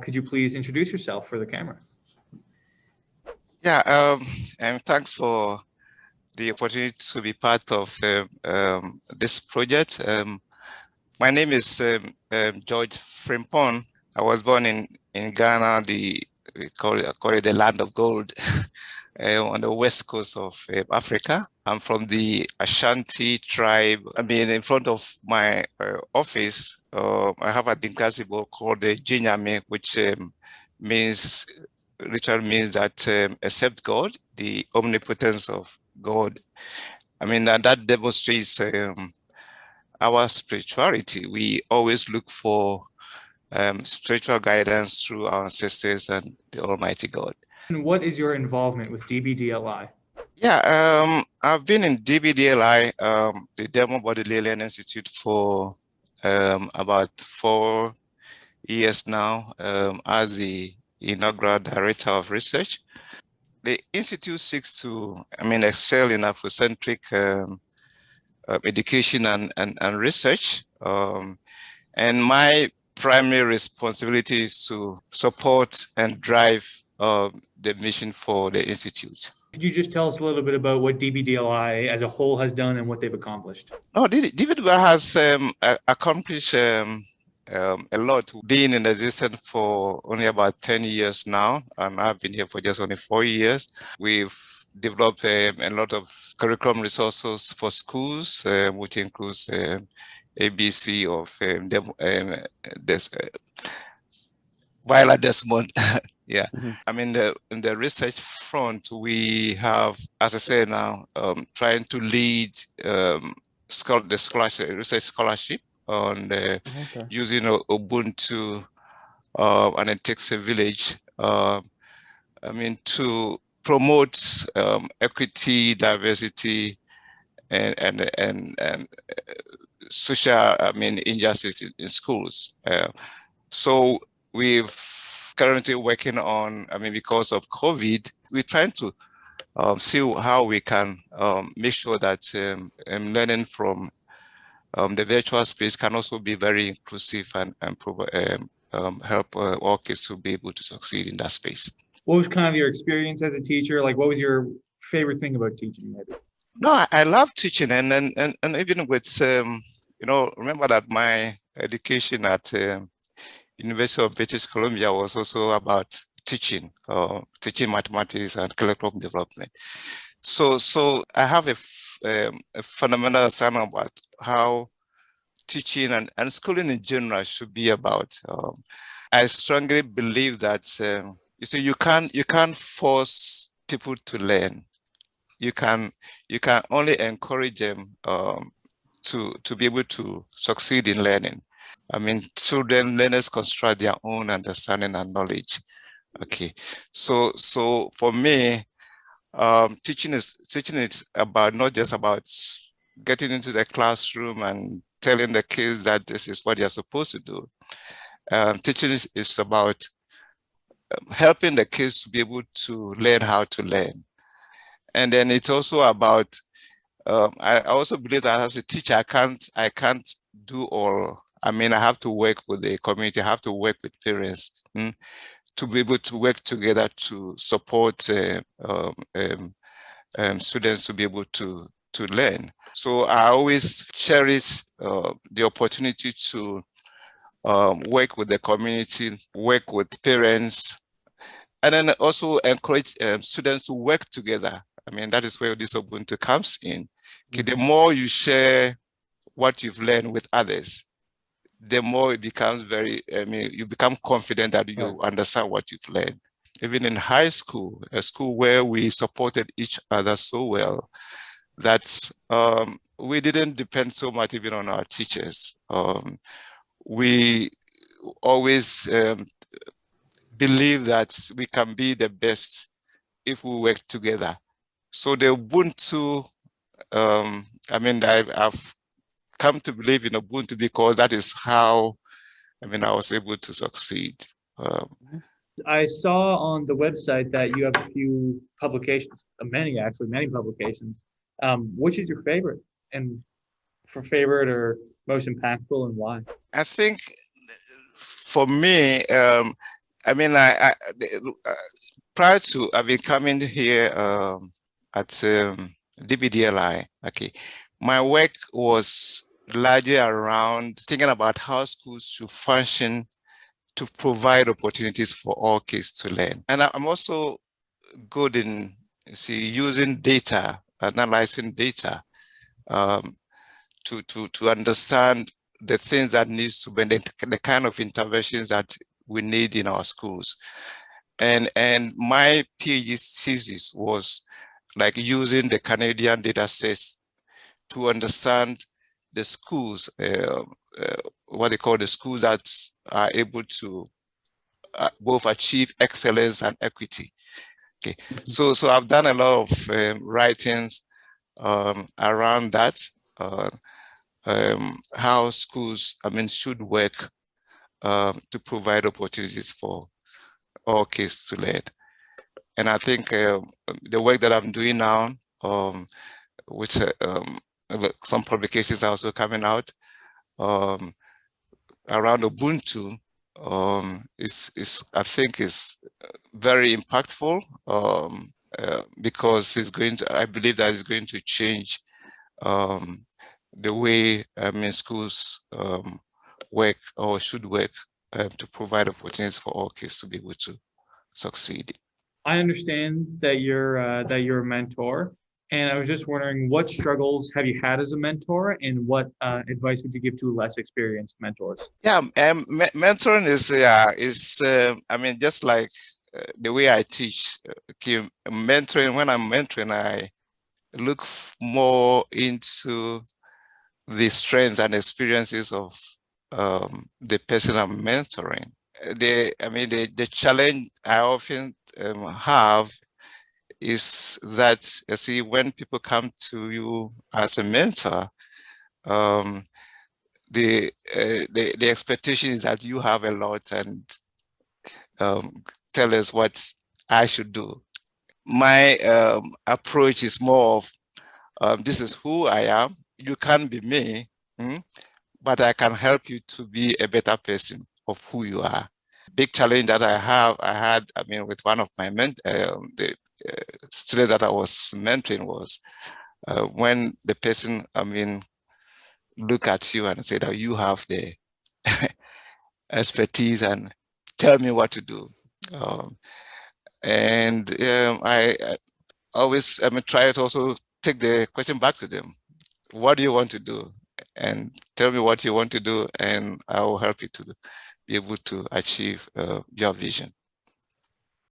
Could you please introduce yourself for the camera? Yeah, and thanks for the opportunity to be part of this project. My name is George Frempong. I was born in Ghana, we call it the land of gold, on the west coast of Africa. I'm from the Ashanti tribe. I mean, in front of my office, I have a Dinka symbol called the Jinyame, which literally means that except God, the omnipotence of God. I mean, that demonstrates our spirituality. We always look for spiritual guidance through our ancestors and the Almighty God. And what is your involvement with DBDLI? Yeah, I've been in DBDLI, the Demo Bodily Learning Institute, for about 4 years now, as the inaugural director of research. The institute seeks to, excel in Afrocentric education and research. And my primary responsibility is to support and drive the mission for the institute. Could you just tell us a little bit about what DBDLI as a whole has done and what they've accomplished? No, DBDLI has accomplished a lot, being in existence for only about 10 years now. I've been here for just only 4 years. We've developed a lot of curriculum resources for schools, which includes ABC of Viola Desmond. Yeah. Mm-hmm. In the research front, we have, as I say now, trying to lead the research scholarship on using Ubuntu, and it takes a village. To promote equity, diversity, and social, injustice in schools. So we've currently working on, because of COVID, we're trying to see how we can make sure that learning from the virtual space can also be very inclusive and help all kids to be able to succeed in that space. What was kind of your experience as a teacher? Like, what was your favorite thing about teaching, maybe? No, I love teaching, and even with remember that my education at University of British Columbia was also about teaching mathematics and curriculum development. So I have a fundamental understanding about how teaching and schooling in general should be about. I strongly believe that you can't force people to learn. You can only encourage them to be able to succeed in learning. Learners construct their own understanding and knowledge. Okay, so for me, teaching is about not just about getting into the classroom and telling the kids that this is what they're supposed to do. Teaching is about helping the kids to be able to learn how to learn. And then it's also about, I also believe that as a teacher, I can't do all. I have to work with the community, I have to work with parents to be able to work together to support students to be able to learn. So I always cherish the opportunity to work with the community, work with parents, and then also encourage students to work together. That is where this Ubuntu comes in. Okay, the more you share what you've learned with others, the more it becomes you become confident that you understand what you've learned. Even in high school, a school where we supported each other so well that we didn't depend so much even on our teachers. We always believe that we can be the best if we work together. So the Ubuntu, I've come to believe in Ubuntu because that is how, I was able to succeed. I saw on the website that you have a few publications, many publications. Which is your favorite, and for favorite or most impactful, and why? I think for me, I mean, prior to I've been coming here at DBDLI, okay, my work was largely around thinking about how schools should function to provide opportunities for all kids to learn. And I'm also good in using data, analyzing data to understand the things that needs to be the kind of interventions that we need in our schools. And my PhD thesis was like using the Canadian data sets to understand the schools, what they call the schools that are able to both achieve excellence and equity. Okay, so I've done a lot of writings around that, how schools, should work to provide opportunities for all kids to learn. And I think the work that I'm doing now, which some publications are also coming out around Ubuntu, I think is very impactful because I believe that it's going to change the way schools work or should work to provide opportunities for all kids to be able to succeed. I understand that you're a mentor, and I was just wondering what struggles have you had as a mentor, and what advice would you give to less experienced mentors? Yeah, mentoring is just like the way I teach. Mentoring, when I'm mentoring, I look more into the strengths and experiences of the person I'm mentoring. The challenge I often have is that, you see, when people come to you as a mentor, the expectation is that you have a lot and tell us what I should do. My approach is more of this is who I am. You can't be me, but I can help you to be a better person of who you are. Big challenge that I had, with one of my the students that I was mentoring was when the person, look at you and say that you have the expertise and tell me what to do. I always try to also take the question back to them. What do you want to do? And tell me what you want to do, and I will help you to be able to achieve your vision.